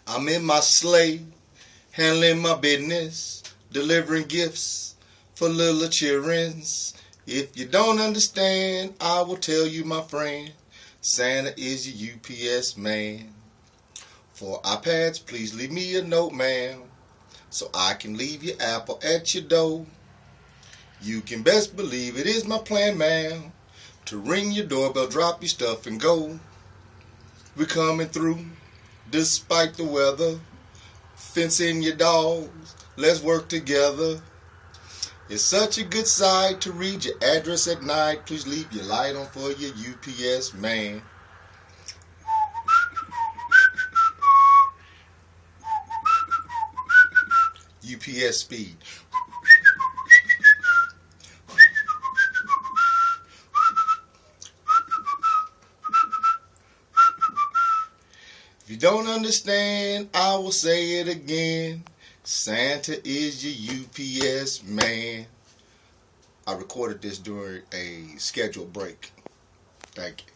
I'm in my sleigh, handling my business, delivering gifts for little childrens. If you don't understand, I will tell you, my friend, Santa is your UPS man. For iPads, please leave me a note, ma'am, so I can leave your apple at your door. You can best believe it is my plan, ma'am, to ring your doorbell, drop your stuff, and go. We're coming through, despite the weather. Fencing your dogs, let's work together. It's such a good sight to read your address at night. Please leave your light on for your UPS man. UPS speed. If you don't understand, I will say it again. Santa is your UPS man. I recorded this during a scheduled break. Thank you.